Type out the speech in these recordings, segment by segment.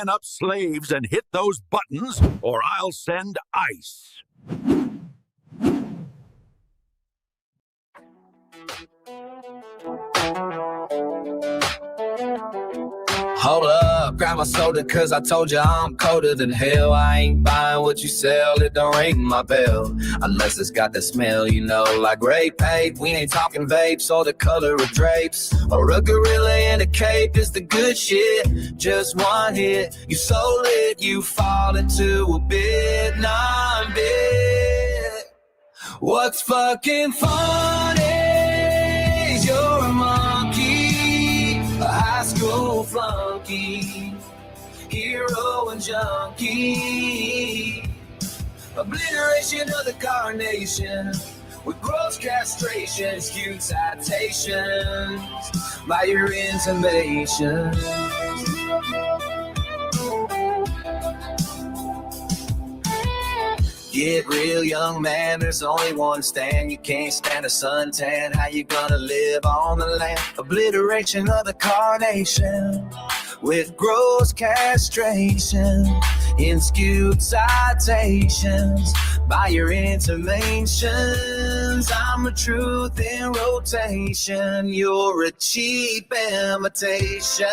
man up slaves and hit those buttons, or I'll send ICE. Hold up, grab my soda, cause I told you I'm colder than hell. I ain't buying what you sell, it don't ring my bell. Unless it's got the smell, you know, like grape paint. We ain't talking vapes or the color of drapes, or a gorilla in a cape is the good shit. Just one hit, you so lit, you fall into a bit, non-bit. What's fucking funny is you're a monkey, a high school flunky, hero and junkie, obliteration of the carnation with gross castration, skewed citations by your intimations. Get real, young man, there's only one stand. You can't stand a suntan, how you gonna live on the land? Obliteration of the carnation with gross castration in skewed citations by your intimations. I'm a truth in rotation, you're a cheap imitation.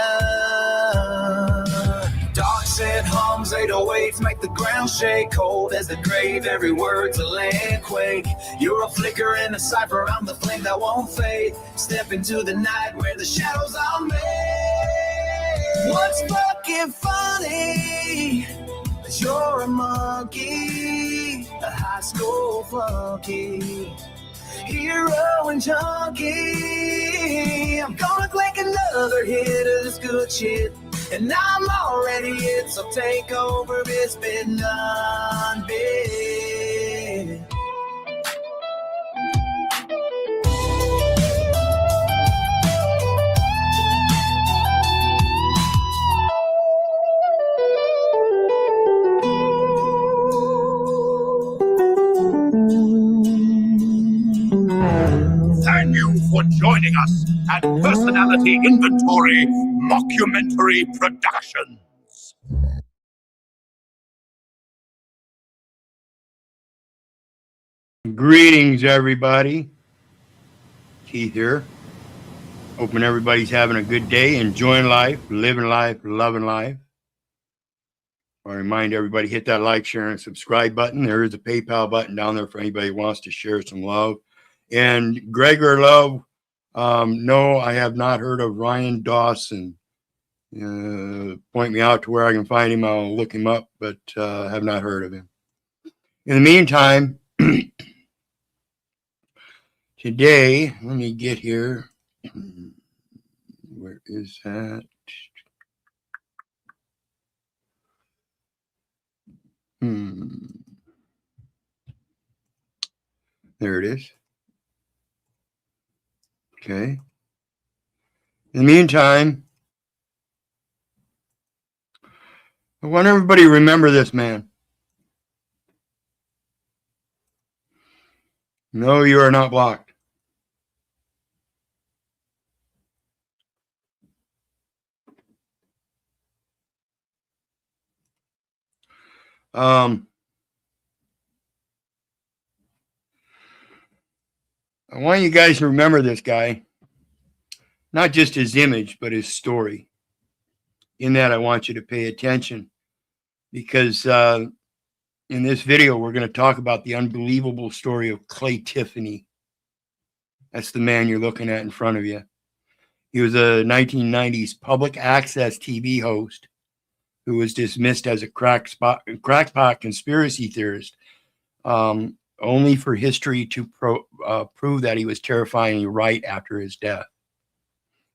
Dark said hums, 808s make the ground shake. Cold as the grave, every word's a land quake. You're a flicker in a cipher, I'm the flame that won't fade. Step into the night where the shadows are made. What's fucking funny is you're a monkey, a high school flunky, hero and junkie. I'm gonna click another hit of this good shit, and I'm already it, so take over, it's been non-bit. Thank you for joining us at Personality Inventory Mockumentary Productions. Greetings, everybody. Keith here. Hoping everybody's having a good day, enjoying life, living life, loving life. I remind everybody, hit that like, share, and subscribe button. There is a PayPal button down there for anybody who wants to share some love. And Gregor Love, no, I have not heard of Ryan Dawson. Point me out to where I can find him. I'll look him up, but have not heard of him. In the meantime, today, let me get here. Where is that? There it is. Okay. In the meantime, I want everybody to remember this man. No, you are not blocked. I want you guys to remember this guy, not just his image, but his story. In that, I want you to pay attention because in this video, we're going to talk about the unbelievable story of Clay Tiffany. That's the man you're looking at in front of you. He was a 1990s public access TV host who was dismissed as a crackpot conspiracy theorist, only for history to prove that he was terrifyingly right after his death.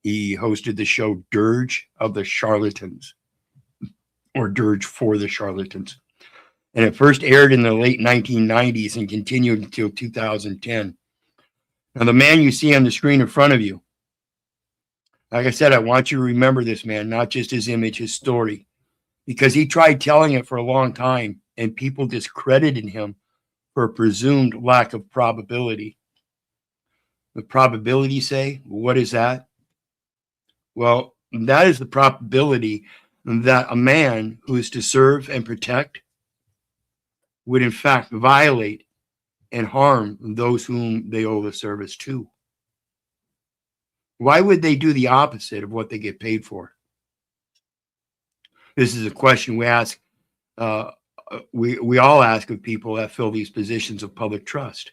He hosted the show Dirge of the Charlatans, or Dirge for the Charlatans. And it first aired in the late 1990s and continued until 2010. Now, the man you see on the screen in front of you, like I said, I want you to remember this man, not just his image, his story, because he tried telling it for a long time and people discredited him for a presumed lack of probability. The probability say, what is that? Well, that is the probability that a man who is to serve and protect would in fact violate and harm those whom they owe the service to? Why would they do the opposite of what they get paid for? This is a question we ask. We all ask of people that fill these positions of public trust.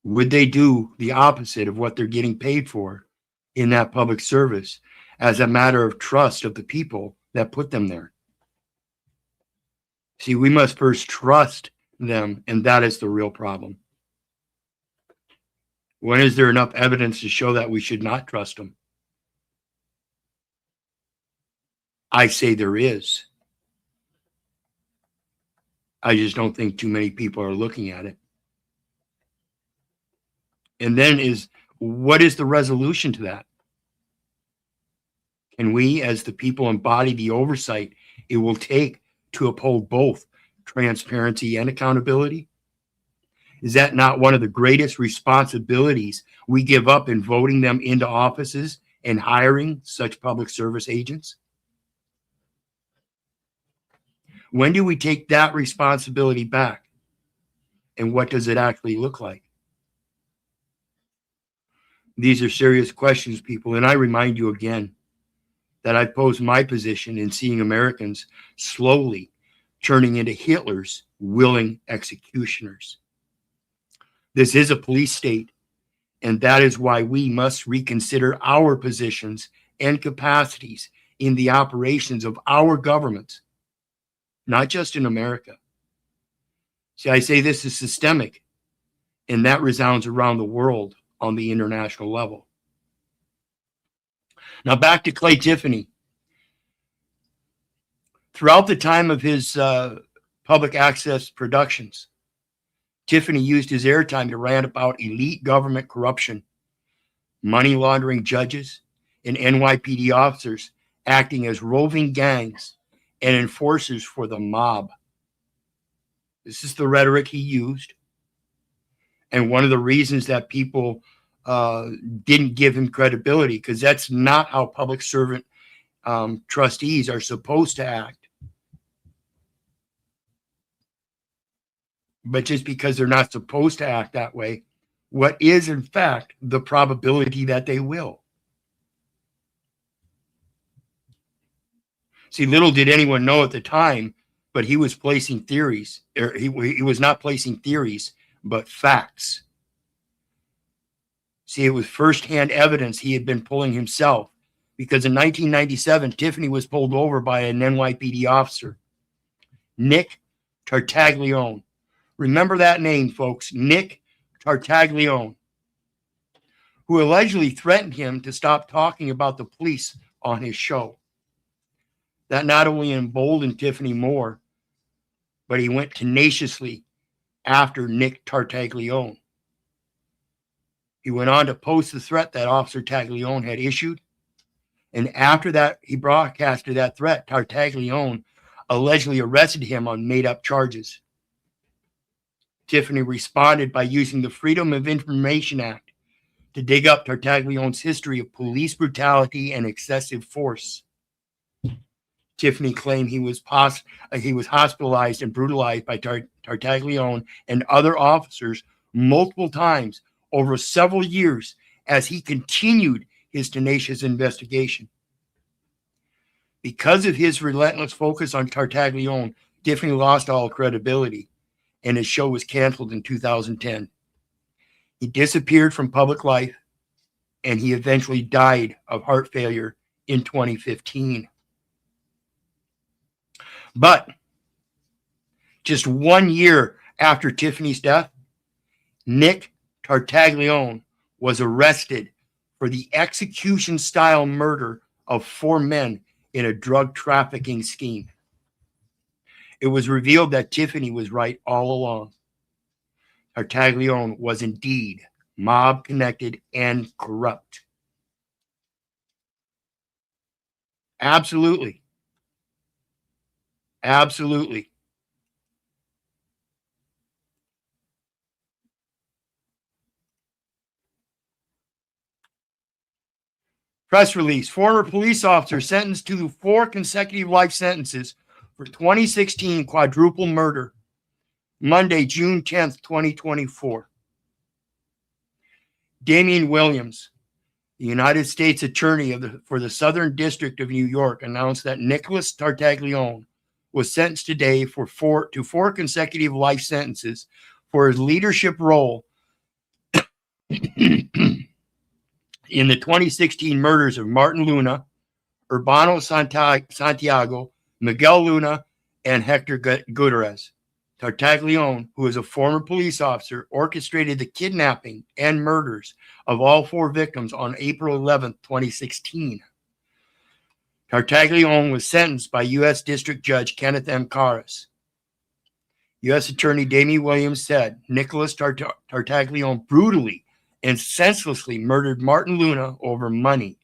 Would they do the opposite of what they're getting paid for in that public service as a matter of trust of the people that put them there? See, we must first trust them, and that is the real problem. When is there enough evidence to show that we should not trust them? I say there is. I just don't think too many people are looking at it. And then what is the resolution to that? Can we, as the people, embody the oversight it will take to uphold both transparency and accountability? Is that not one of the greatest responsibilities we give up in voting them into offices and hiring such public service agents? When do we take that responsibility back? And what does it actually look like? These are serious questions, people, and I remind you again that I pose my position in seeing Americans slowly turning into Hitler's willing executioners. This is a police state, and that is why we must reconsider our positions and capacities in the operations of our governments, not just in America. See, I say this is systemic, and that resounds around the world on the international level. Now back to Clay Tiffany. Throughout the time of his public access productions, Tiffany used his airtime to rant about elite government corruption, money laundering judges, and NYPD officers acting as roving gangs and enforcers for the mob. This is the rhetoric he used. And one of the reasons that people didn't give him credibility, because that's not how public servant trustees are supposed to act. But just because they're not supposed to act that way, what is in fact the probability that they will? See, little did anyone know at the time, but he was placing theories. He was not placing theories, but facts. See, it was firsthand evidence he had been pulling himself, because in 1997, Tiffany was pulled over by an NYPD officer, Nick Tartaglione. Remember that name, folks, Nick Tartaglione, who allegedly threatened him to stop talking about the police on his show. That not only emboldened Tiffany more, but he went tenaciously after Nick Tartaglione. He went on to post the threat that Officer Taglione had issued. And after that, he broadcasted that threat. Tartaglione allegedly arrested him on made-up charges. Tiffany responded by using the Freedom of Information Act to dig up Tartaglione's history of police brutality and excessive force. Tiffany claimed he was hospitalized and brutalized by Tartaglione and other officers multiple times over several years as he continued his tenacious investigation. Because of his relentless focus on Tartaglione, Tiffany lost all credibility, and his show was canceled in 2010. He disappeared from public life, and he eventually died of heart failure in 2015. But just 1 year after Tiffany's death, Nick Tartaglione was arrested for the execution-style murder of 4 men in a drug trafficking scheme. It was revealed that Tiffany was right all along. Tartaglione was indeed mob-connected and corrupt. Absolutely. Absolutely. Press release. Former police officer sentenced to 4 consecutive life sentences for 2016 quadruple murder. Monday, June 10th, 2024. Damian Williams, the United States Attorney for the Southern District of New York, announced that Nicholas Tartaglione was sentenced today to 4 consecutive life sentences for his leadership role in the 2016 murders of Martin Luna, Urbano Santiago, Miguel Luna, and Hector Gutierrez. Tartaglione, who is a former police officer, orchestrated the kidnapping and murders of all 4 victims on April 11, 2016. Tartaglione was sentenced by U.S. District Judge Kenneth M. Karras. U.S. Attorney Damian Williams said Nicholas Tartaglione brutally and senselessly murdered Martin Luna over money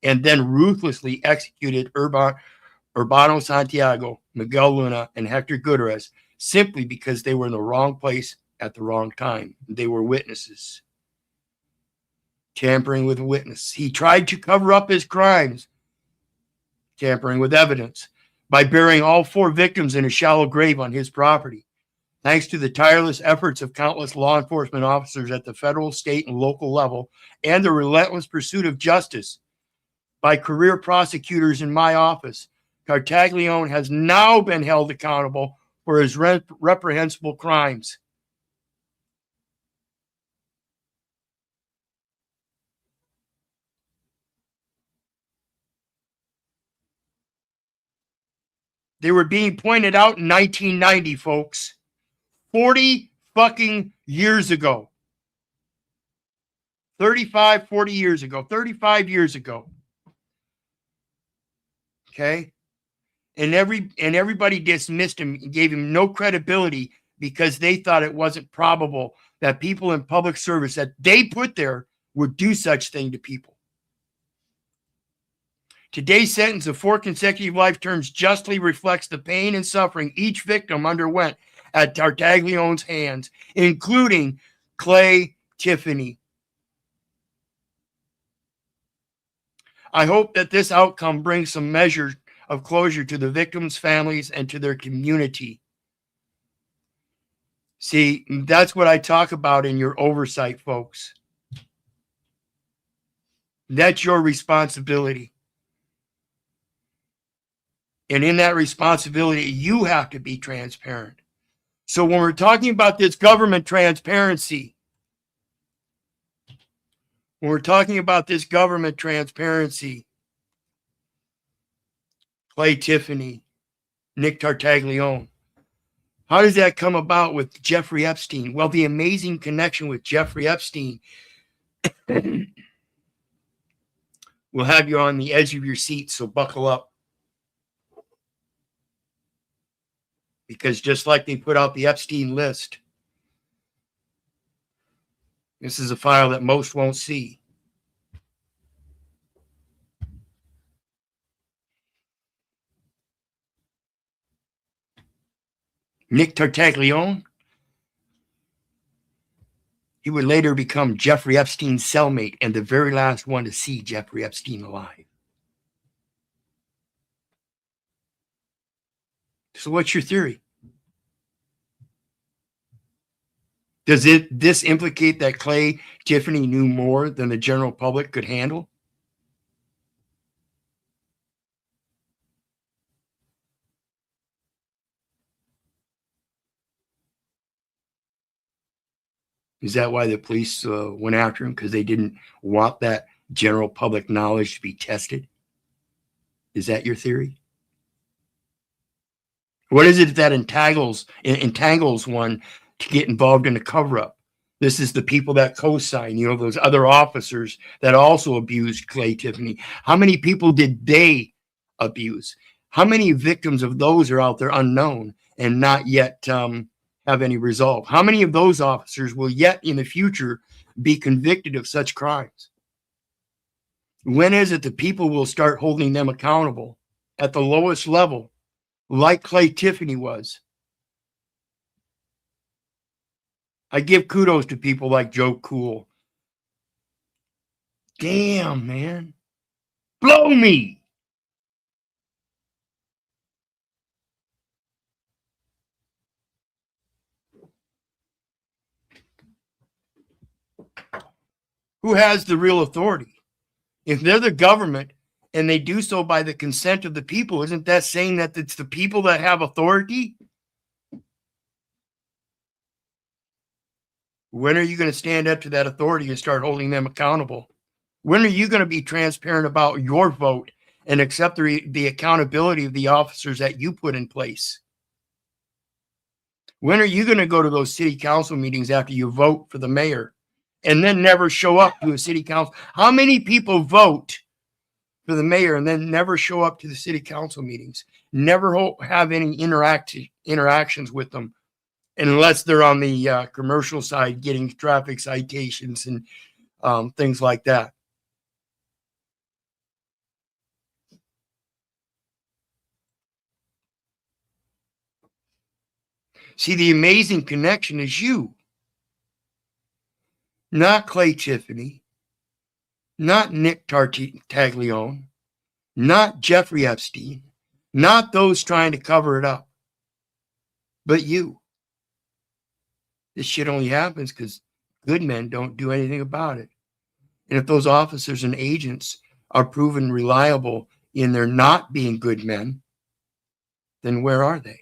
and then ruthlessly executed Urbano Santiago, Miguel Luna, and Hector Gutierrez simply because they were in the wrong place at the wrong time. They were witnesses. Tampering with a witness. He tried to cover up his crimes, tampering with evidence, by burying all 4 victims in a shallow grave on his property. Thanks to the tireless efforts of countless law enforcement officers at the federal, state, and local level, and the relentless pursuit of justice by career prosecutors in my office, Tartaglione has now been held accountable for his reprehensible crimes. They were being pointed out in 1990, folks. 40 fucking years ago. 35 years ago. Okay? And everybody dismissed him and gave him no credibility because they thought it wasn't probable that people in public service that they put there would do such thing to people. Today's sentence of 4 consecutive life terms justly reflects the pain and suffering each victim underwent at Tartaglione's hands, including Clay Tiffany. I hope that this outcome brings some measure of closure to the victims' families and to their community. See, that's what I talk about in your oversight, folks. That's your responsibility. And in that responsibility, you have to be transparent. So when we're talking about this government transparency, Clay Tiffany, Nick Tartaglione, how does that come about with Jeffrey Epstein? Well, the amazing connection with Jeffrey Epstein will have you on the edge of your seat, so buckle up. Because just like they put out the Epstein list, this is a file that most won't see. Nick Tartaglione, he would later become Jeffrey Epstein's cellmate and the very last one to see Jeffrey Epstein alive. So what's your theory? Does this implicate that Clay Tiffany knew more than the general public could handle? Is that why the police went after him? Because they didn't want that general public knowledge to be tested? Is that your theory? What is it that entangles one to get involved in a cover-up? This is the people that co-sign, those other officers that also abused Clay Tiffany. How many people did they abuse? How many victims of those are out there unknown and not yet have any resolve? How many of those officers will yet in the future be convicted of such crimes? When is it that people will start holding them accountable at the lowest level, like Clay Tiffany was? I give kudos to people like Joe Cool. Damn, man. Blow me. Who has the real authority? If they're the government and they do so by the consent of the people, isn't that saying that it's the people that have authority? When are you going to stand up to that authority and start holding them accountable? When are you going to be transparent about your vote and accept the accountability of the officers that you put in place? When are you going to go to those city council meetings after you vote for the mayor and then never show up to a city council? How many people vote for the mayor and then never show up to the city council meetings, never have any interactions with them, unless they're on the commercial side getting traffic citations and things like that? See, the amazing connection is you, not Clay Tiffany, not Nick Taglione, not Jeffrey Epstein, not those trying to cover it up, but you. This shit only happens because good men don't do anything about it. And if those officers and agents are proven reliable in their not being good men, then where are they?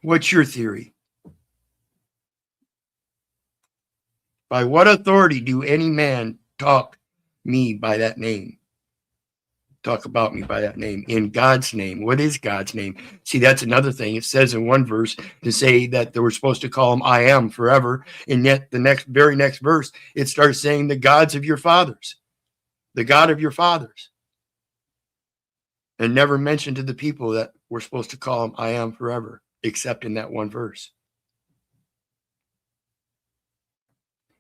What's your theory? By what authority do any man talk me by that name? Talk about me by that name in God's name. What is God's name? See, that's another thing. It says in one verse to say that they were supposed to call him I am forever. And yet the very next verse, it starts saying the gods of your fathers, the God of your fathers. And never mentioned to the people that we're supposed to call him I am forever, except in that one verse.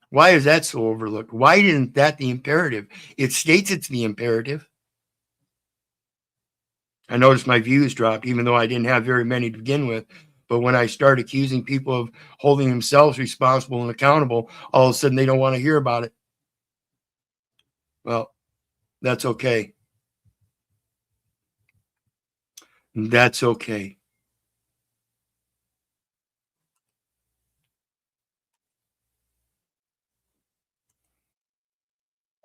Why is that so overlooked? Why isn't that the imperative? It states it's the imperative. I noticed my views dropped, even though I didn't have very many to begin with. But when I start accusing people of holding themselves responsible and accountable, all of a sudden they don't want to hear about it. Well, that's okay. That's okay.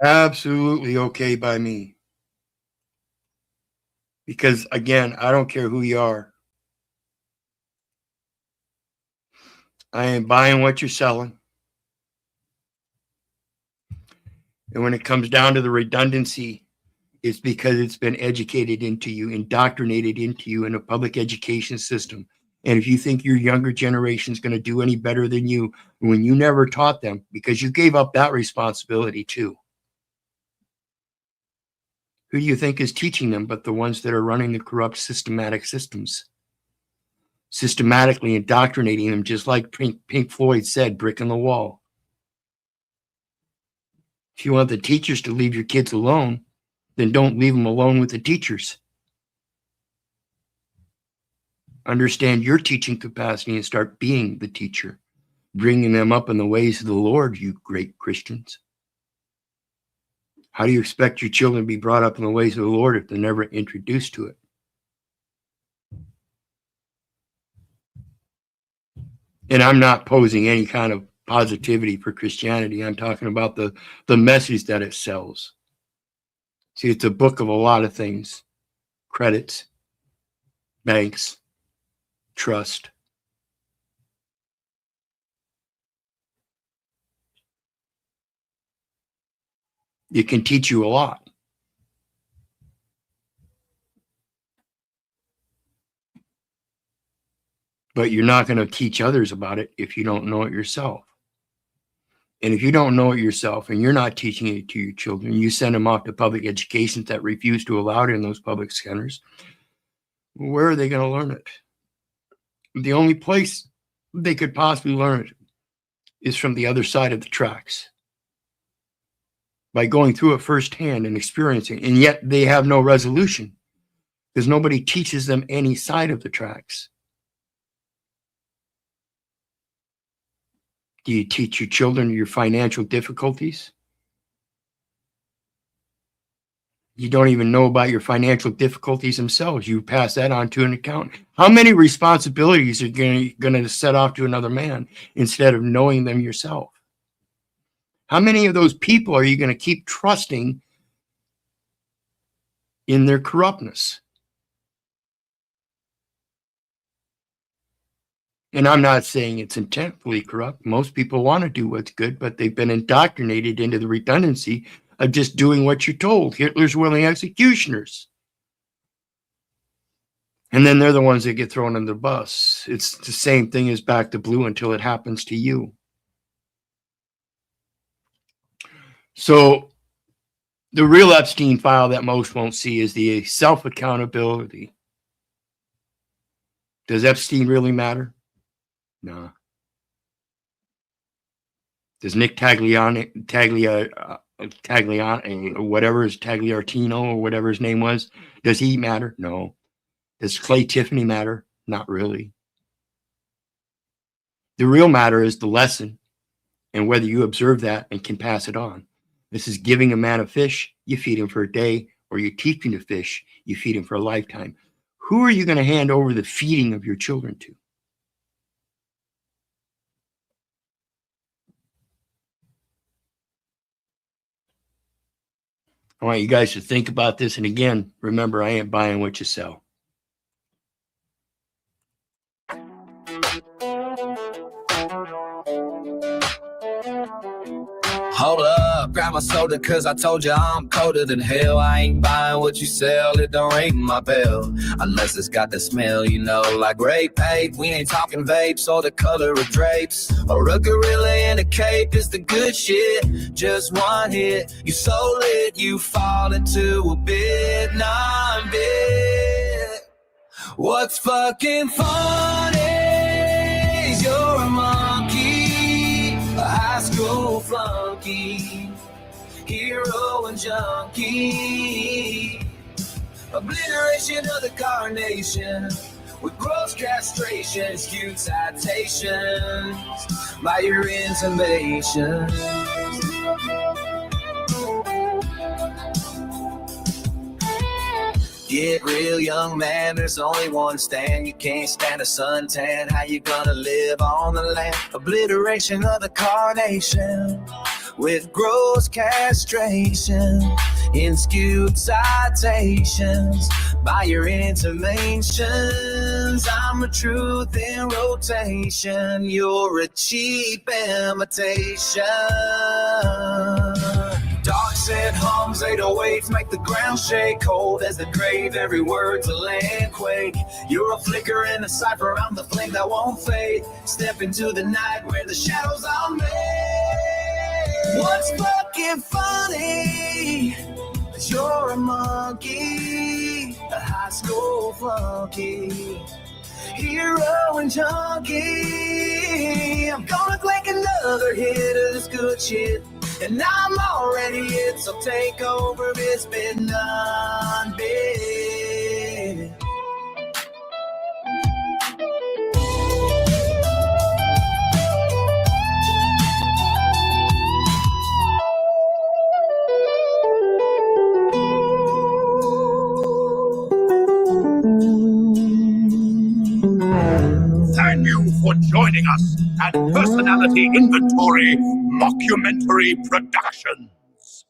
Absolutely okay by me. Because again, I don't care who you are. I am buying what you're selling. And when it comes down to the redundancy, it's because it's been educated into you, indoctrinated into you in a public education system. And if you think your younger generation is going to do any better than you when you never taught them, because you gave up that responsibility too. Who do you think is teaching them but the ones that are running the corrupt systematic systems? Systematically indoctrinating them, just like Pink Floyd said, brick in the wall. If you want the teachers to leave your kids alone, then don't leave them alone with the teachers. Understand your teaching capacity and start being the teacher, bringing them up in the ways of the Lord, you great Christians. How do you expect your children to be brought up in the ways of the Lord if they're never introduced to it? And I'm not posing any kind of positivity for Christianity. I'm talking about the message that it sells. See, it's a book of a lot of things: credits, banks, trust. It can teach you a lot. But you're not going to teach others about it if you don't know it yourself. And if you don't know it yourself and you're not teaching it to your children, you send them off to public educations that refuse to allow it in those public centers, where are they going to learn it? The only place they could possibly learn it is from the other side of the tracks, by going through it firsthand and experiencing. And yet they have no resolution because nobody teaches them any side of the tracks. Do you teach your children your financial difficulties? You don't even know about your financial difficulties themselves. You pass that on to an accountant. How many responsibilities are you going to set off to another man instead of knowing them yourself? How many of those people are you going to keep trusting in their corruptness? And I'm not saying it's intentionally corrupt. Most people want to do what's good, but they've been indoctrinated into the redundancy of just doing what you're told. Hitler's willing executioners. And then they're the ones that get thrown under the bus. It's the same thing as back to blue until it happens to you. So the real Epstein file that most won't see is the self-accountability. Does Epstein really matter? No. Does Nick Tagliartino, or whatever his name was, does he matter? No. Does Clay Tiffany matter? Not really. The real matter is the lesson and whether you observe that and can pass it on. This is giving a man a fish, you feed him for a day, or you're teaching the fish, you feed him for a lifetime. Who are you going to hand over the feeding of your children to? I want you guys to think about this. And again, remember, I ain't buying what you sell. Hold up, grab my soda, cause I told you I'm colder than hell. I ain't buying what you sell, it don't ring my bell. Unless it's got the smell, you know, like grape paint. We ain't talking vapes or the color of drapes. Or a gorilla in a cape is the good shit. Just one hit, you so lit, you fall into a bit, non-bit. What's fucking funny is you're a monkey, a high school flunky, hero and junkie, obliteration of the carnation, with gross castration, skewed citations by your intimations. Get real, young man, there's only one stand. You can't stand a suntan, how you gonna live on the land? Obliteration of the carnation, with gross castration, in skewed citations by your intimations. I'm a truth in rotation, you're a cheap imitation. Dark said hums, 808s make the ground shake. Cold as the grave, every word's a land quake. You're a flicker in a cipher, I'm the flame that won't fade. Step into the night where the shadows are made. What's fucking funny is you're a monkey, a high school flunky, hero and junkie. I'm gonna click another hit of this good shit, and I'm already it, so take over, it's been non-big. Thank you for joining us at Personality Inventory Mockumentary Productions.